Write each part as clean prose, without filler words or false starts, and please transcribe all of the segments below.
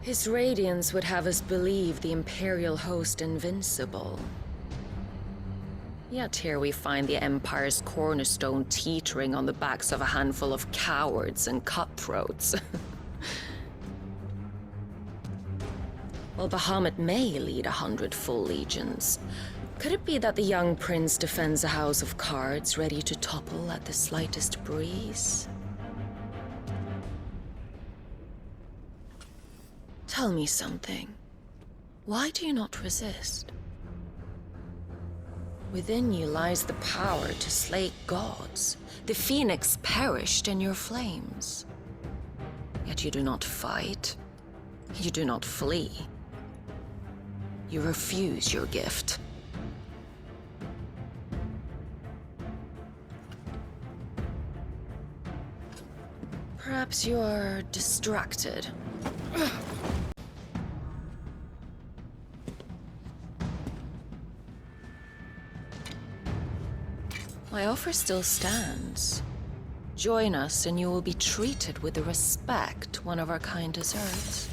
His radiance would have us believe the Imperial host invincible. Yet here we find the Empire's cornerstone teetering on the backs of a handful of cowards and cutthroats. While Bahamut may lead 100 full legions, could it be that the young prince defends a house of cards ready to topple at the slightest breeze? Tell me something. Why do you not resist? Within you lies the power to slay gods. The phoenix perished in your flames. Yet you do not fight. You do not flee. You refuse your gift. Perhaps you're distracted. My offer still stands. Join us and you will be treated with the respect one of our kind deserves.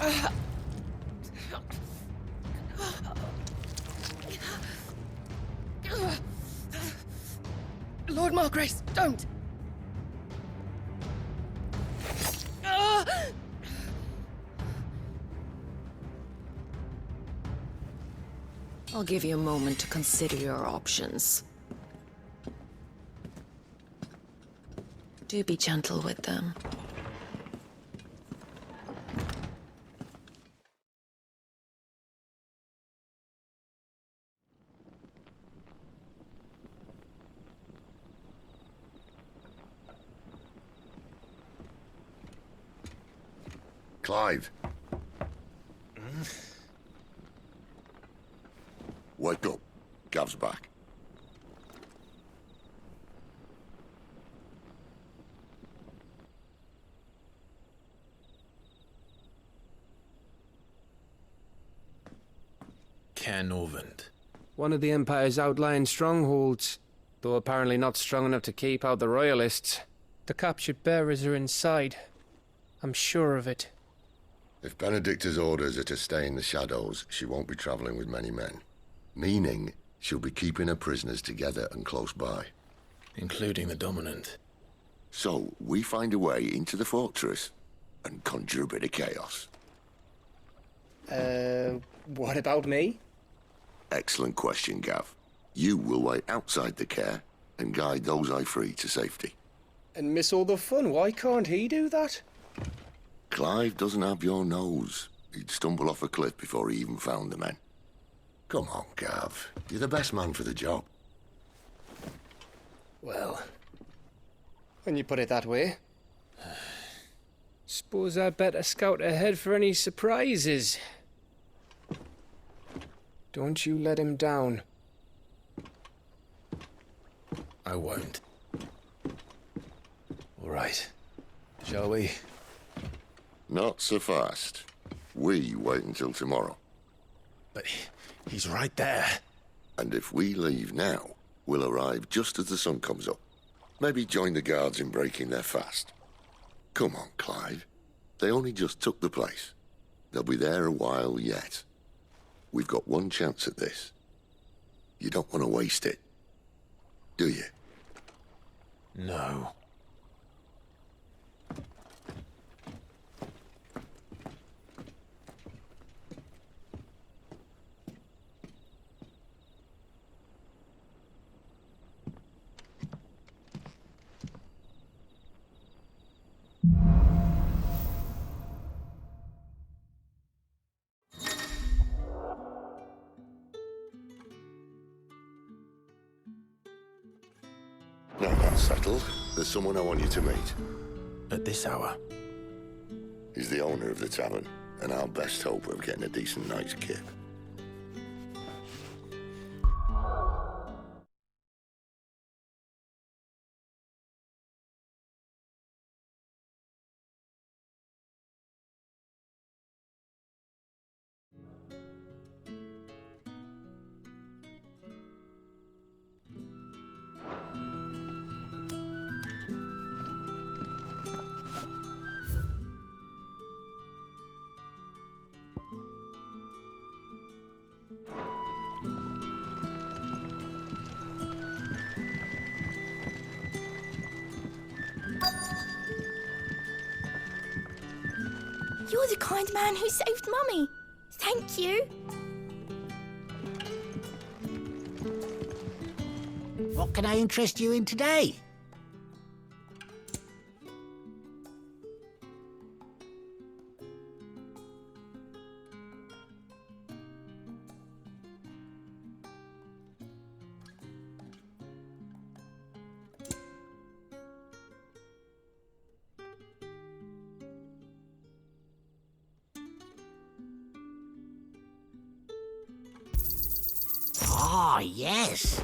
Lord Margrace, don't! I'll give you a moment to consider your options. Do be gentle with them. Clive. Wake up. Gav's back. Caernarvon. One of the Empire's outlying strongholds, though apparently not strong enough to keep out the Royalists. The captured bearers are inside. I'm sure of it. If Benedicta's orders are to stay in the shadows, she won't be traveling with many men. Meaning, she'll be keeping her prisoners together and close by. Including the Dominant. So, we find a way into the fortress and conjure a bit of chaos. What about me? Excellent question, Gav. You will wait outside the care and guide those I free to safety. And miss all the fun. Why can't he do that? Clive doesn't have your nose. He'd stumble off a cliff before he even found the men. Come on, Gav. You're the best man for the job. Well, when you put it that way. Suppose I'd better scout ahead for any surprises. Don't you let him down. I won't. All right. Shall we? Not so fast. We wait until tomorrow. But he's right there. And if we leave now, we'll arrive just as the sun comes up. Maybe join the guards in breaking their fast. Come on, Clive. They only just took the place. They'll be there a while yet. We've got one chance at this. You don't want to waste it, do you? No. Now that's settled. There's someone I want you to meet. At this hour? He's the owner of the tavern, and our best hope of getting a decent night's kip. You're the kind man who saved Mummy. Thank you. What can I interest you in today? Ah, yes.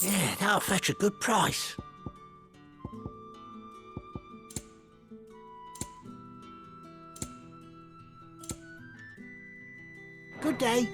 Yeah, that'll fetch a good price. Good day.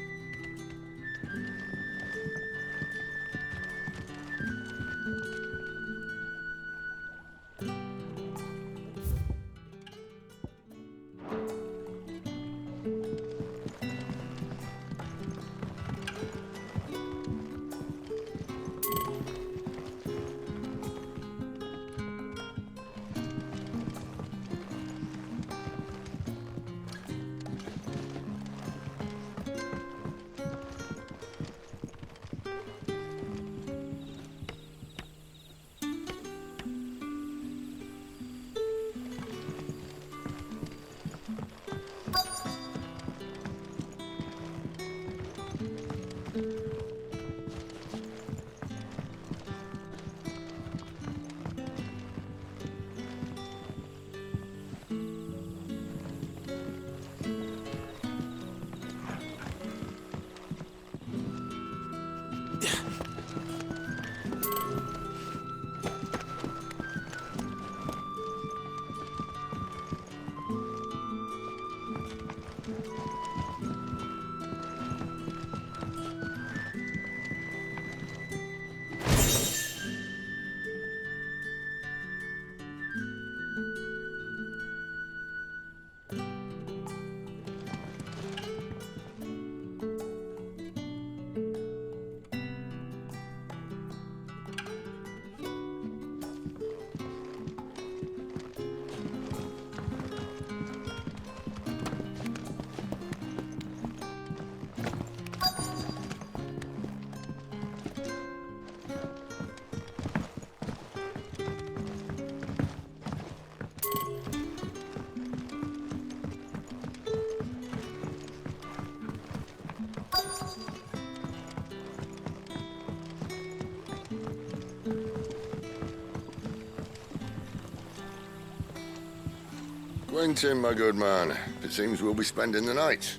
Quentin, my good man. It seems we'll be spending the night.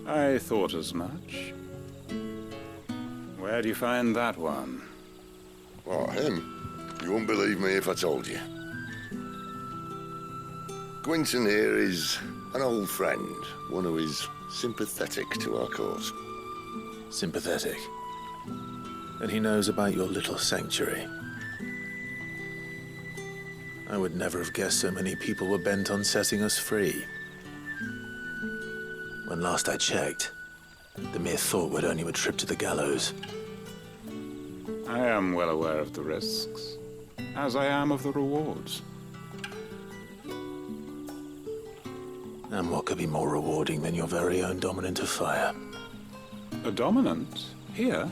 I thought as much. Where do you find that one? What, him? You wouldn't believe me if I told you. Quentin here is an old friend, one who is sympathetic to our cause. Sympathetic. And he knows about your little sanctuary. I would never have guessed so many people were bent on setting us free. When last I checked, the mere thought would earn you a trip to the gallows. I am well aware of the risks, as I am of the rewards. And what could be more rewarding than your very own dominant of fire? A dominant? Here?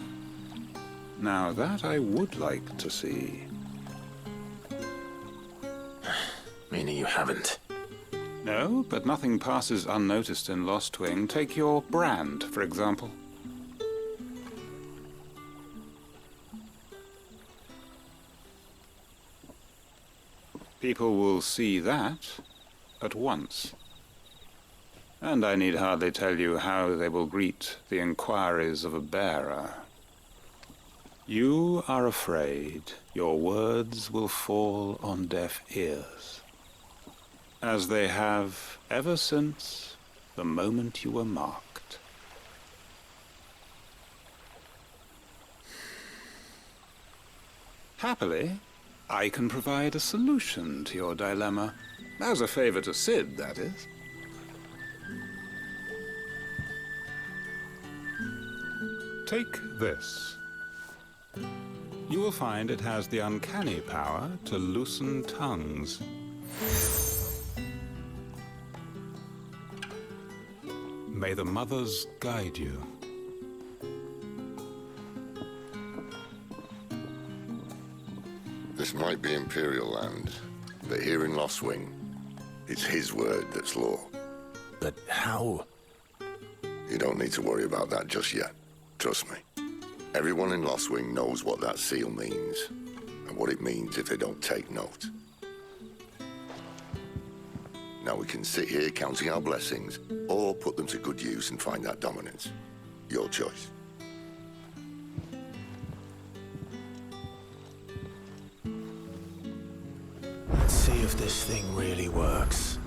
Now that I would like to see. Meaning you haven't. No, but nothing passes unnoticed in Lost Wing. Take your brand, for example. People will see that at once. And I need hardly tell you how they will greet the inquiries of a bearer. You are afraid your words will fall on deaf ears, as they have ever since the moment you were marked. Happily, I can provide a solution to your dilemma. As a favor to Sid, that is. Take this. You will find it has the uncanny power to loosen tongues. May the mothers guide you. This might be Imperial land, but here in Lost Wing, it's his word that's law. But how? You don't need to worry about that just yet. Trust me. Everyone in Lost Wing knows what that seal means, and what it means if they don't take note. Now we can sit here counting our blessings, or put them to good use and find that dominance. Your choice. Let's see if this thing really works.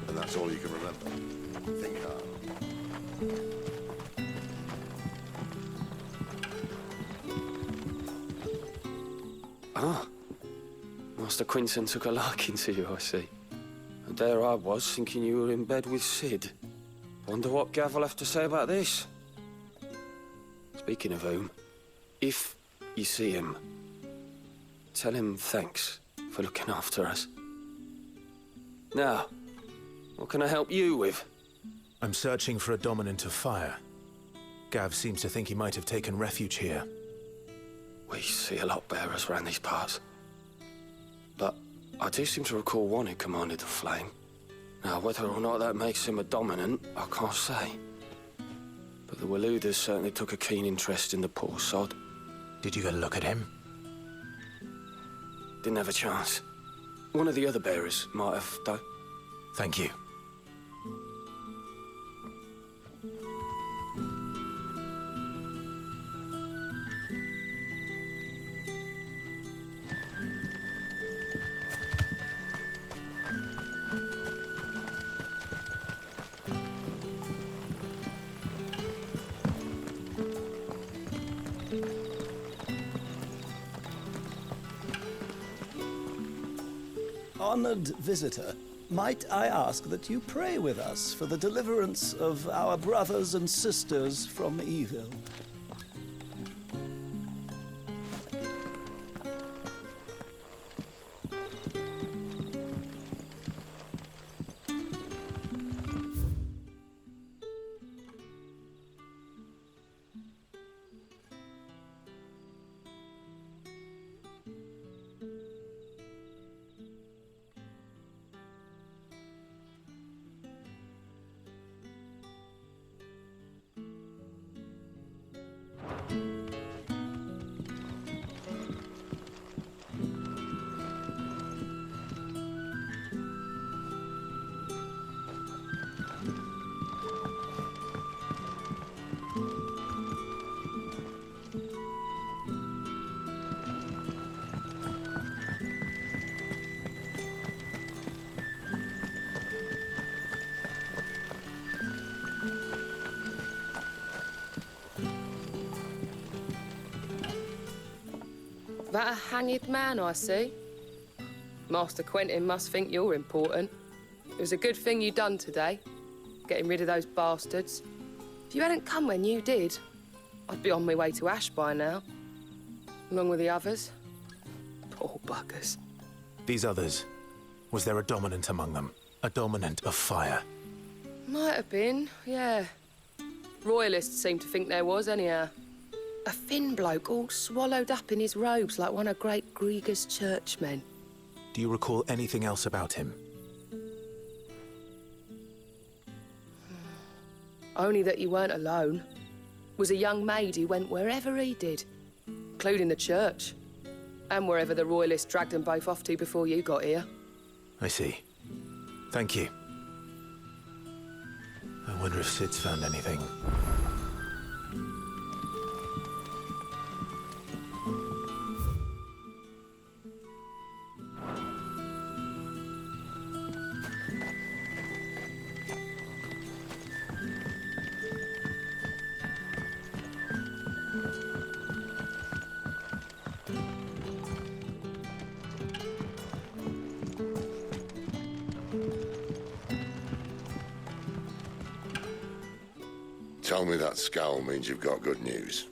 And that's all you can remember. Think hard. Ah, Master Quinton took a liking to you, I see. And there I was, thinking you were in bed with Sid. Wonder what Gav will have to say about this. Speaking of whom, if you see him, tell him thanks for looking after us. Now, what can I help you with? I'm searching for a dominant of fire. Gav seems to think he might have taken refuge here. We see a lot bearers around these parts. But I do seem to recall one who commanded the flame. Now, whether or not that makes him a dominant, I can't say. But the Waluders certainly took a keen interest in the poor sod. Did you get a look at him? Didn't have a chance. One of the other bearers might have, though. Thank you. Honored visitor, might I ask that you pray with us for the deliverance of our brothers and sisters from evil? That a hanged man I see? Master Quentin must think you're important. It was a good thing you done today, getting rid of those bastards. If you hadn't come when you did, I'd be on my way to Ash by now, along with the others. Poor buggers. These others, was there a dominant among them? A dominant of fire? Might have been, yeah. Royalists seem to think there was, anyhow. A thin bloke all swallowed up in his robes like one of Great Gregor's churchmen. Do you recall anything else about him? Only that he weren't alone. Was a young maid who went wherever he did, including the church. And wherever the Royalists dragged them both off to before you got here. I see. Thank you. I wonder if Sid's found anything. Tell me that scowl means you've got good news.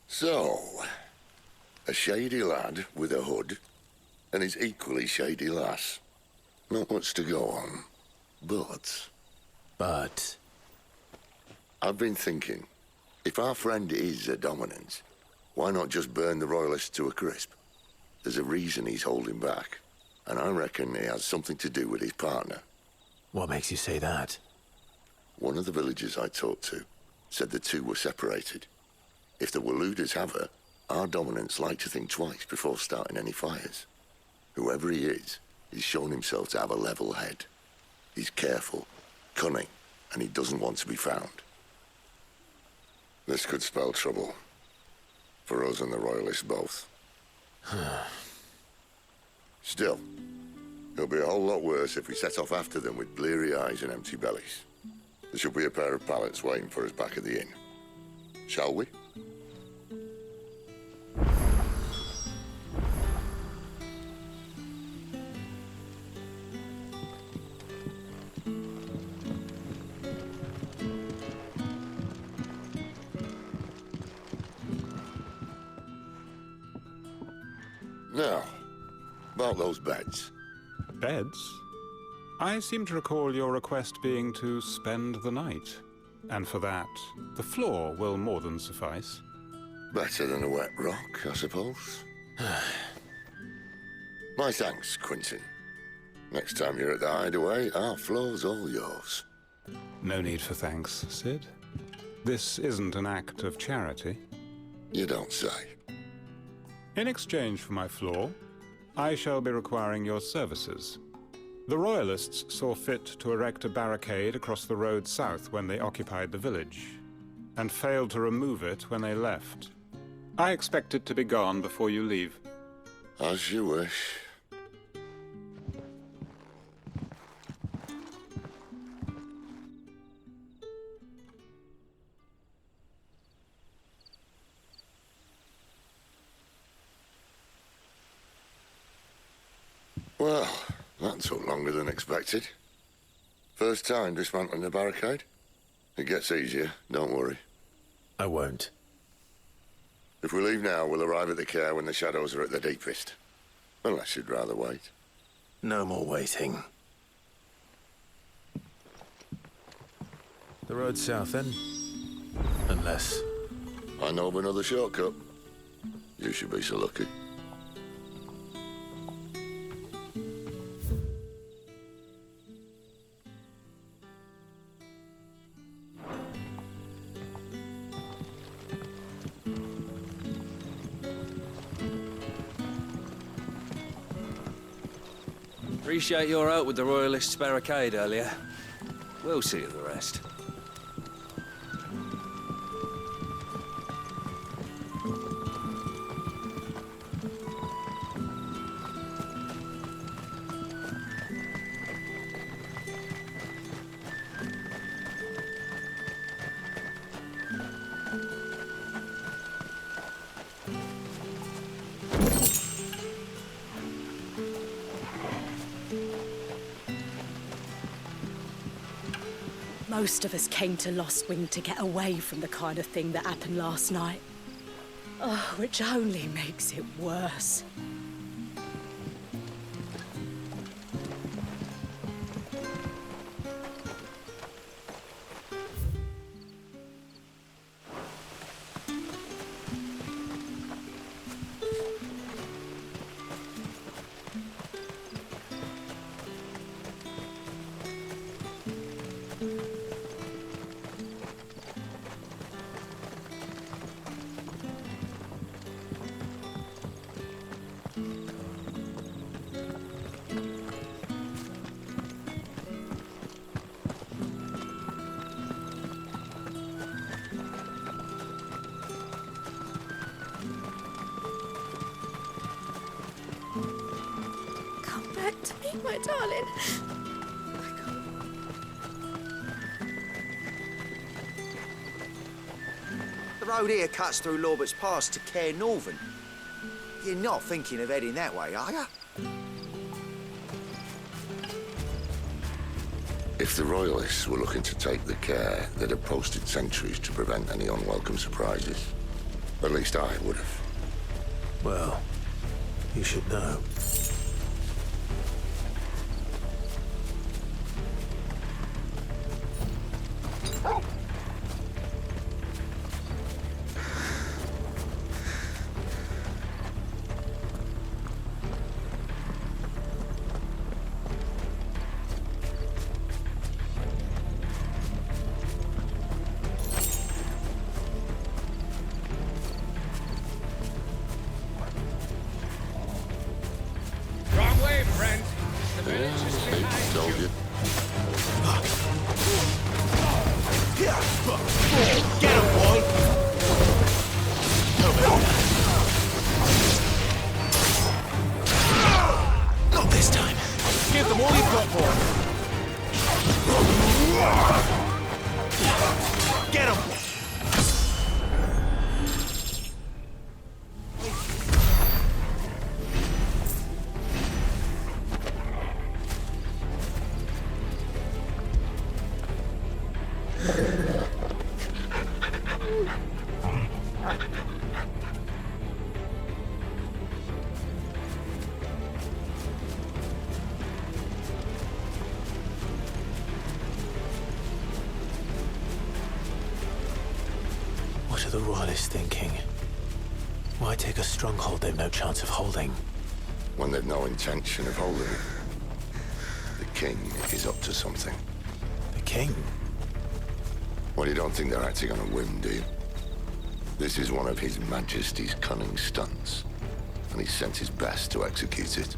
So, a shady lad with a hood and his equally shady lass. Not much to go on, but... I've been thinking, if our friend is a dominant, why not just burn the Royalists to a crisp? There's a reason he's holding back, and I reckon he has something to do with his partner. What makes you say that? One of the villagers I talked to said the two were separated. If the Waluders have her, our dominants like to think twice before starting any fires. Whoever he is, he's shown himself to have a level head. He's careful, cunning, and he doesn't want to be found. This could spell trouble. For us and the Royalists both. Still, it'll be a whole lot worse if we set off after them with bleary eyes and empty bellies. There should be a pair of pallets waiting for us back at the inn. Shall we? Now, about those beds. Beds? I seem to recall your request being to spend the night. And for that, the floor will more than suffice. Better than a wet rock, I suppose. My thanks, Quentin. Next time you're at the hideaway, our floor's all yours. No need for thanks, Sid. This isn't an act of charity. You don't say. In exchange for my floor, I shall be requiring your services. The Royalists saw fit to erect a barricade across the road south when they occupied the village, and failed to remove it when they left. I expect it to be gone before you leave. As you wish. Well, that took longer than expected. First time dismantling the barricade? It gets easier, don't worry. I won't. If we leave now, we'll arrive at the care when the shadows are at their deepest. Unless you'd rather wait. No more waiting. The road south, then? Unless... I know of another shortcut. You should be so lucky. Appreciate your help with the Royalists' barricade earlier. We'll see to the rest. Most of us came to Lost Wing to get away from the kind of thing that happened last night. Oh, which only makes it worse. back to me, my darling. The road here cuts through Lorbert's Pass to Care Northern. You're not thinking of heading that way, are you? If the Royalists were looking to take the care, they'd have posted sentries to prevent any unwelcome surprises. At least I would have. Well, you should know. What are the Royalists thinking? Why take a stronghold they've no chance of holding? When they've no intention of holding it. The king is up to something. The king? Well, you don't think they're acting on a whim, do you? This is one of His Majesty's cunning stunts, and he's sent his best to execute it.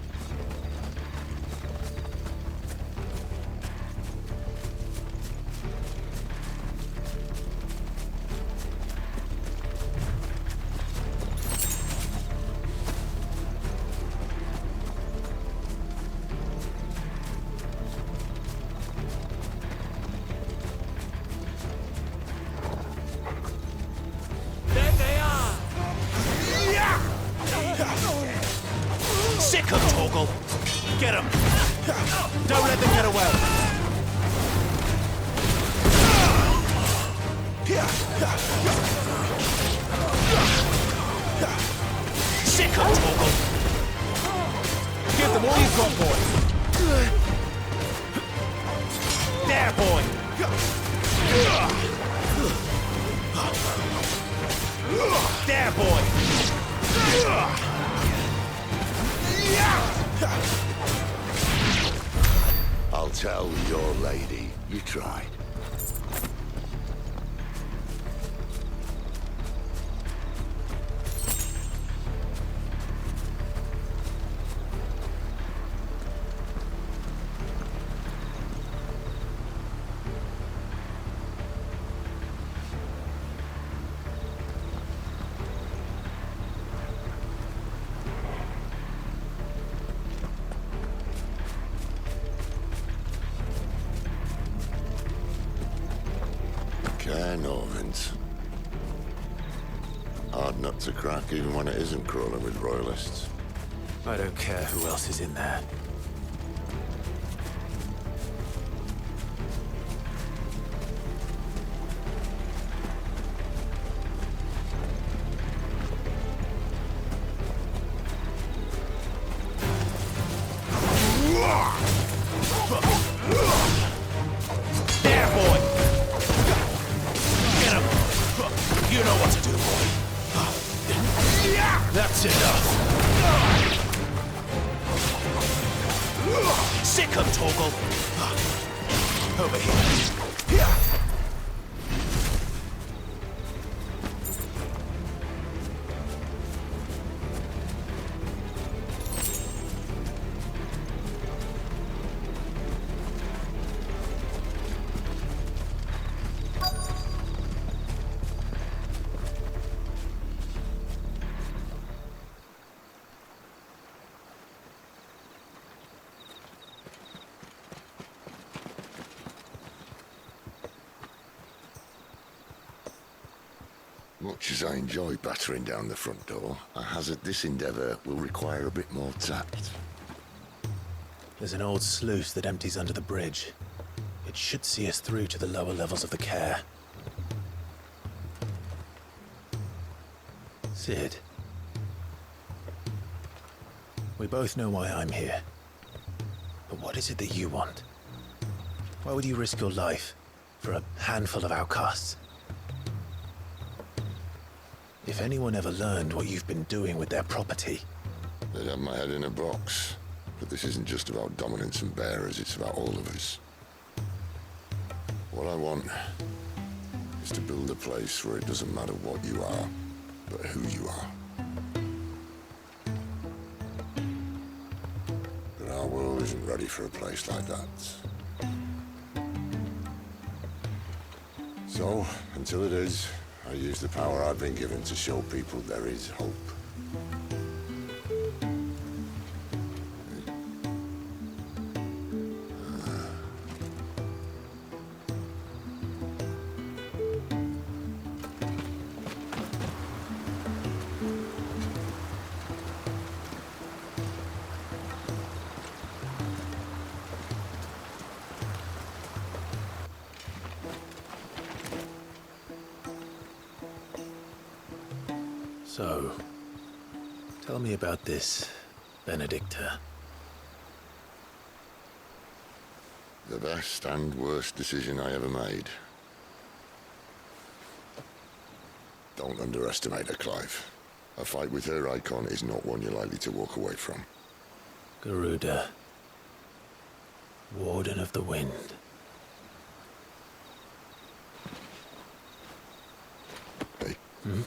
I'll tell your lady you tried. Norvins. Hard nut to crack even when it isn't crawling with Royalists. I don't care who else is in there. That's enough. Sick of Torgal. Over here. Much as I enjoy battering down the front door, I hazard this endeavour will require a bit more tact. There's an old sluice that empties under the bridge. It should see us through to the lower levels of the care. Sid. We both know why I'm here. But what is it that you want? Why would you risk your life for a handful of outcasts? If anyone ever learned what you've been doing with their property... They'd have my head in a box. But this isn't just about dominance and bearers, it's about all of us. What I want is to build a place where it doesn't matter what you are, but who you are. But our world isn't ready for a place like that. So, until it is, I use the power I've been given to show people there is hope. So, tell me about this Benedicta. The best and worst decision I ever made. Don't underestimate her, Clive. A fight with her icon is not one you're likely to walk away from. Garuda. Warden of the Wind. Hey. Hmm?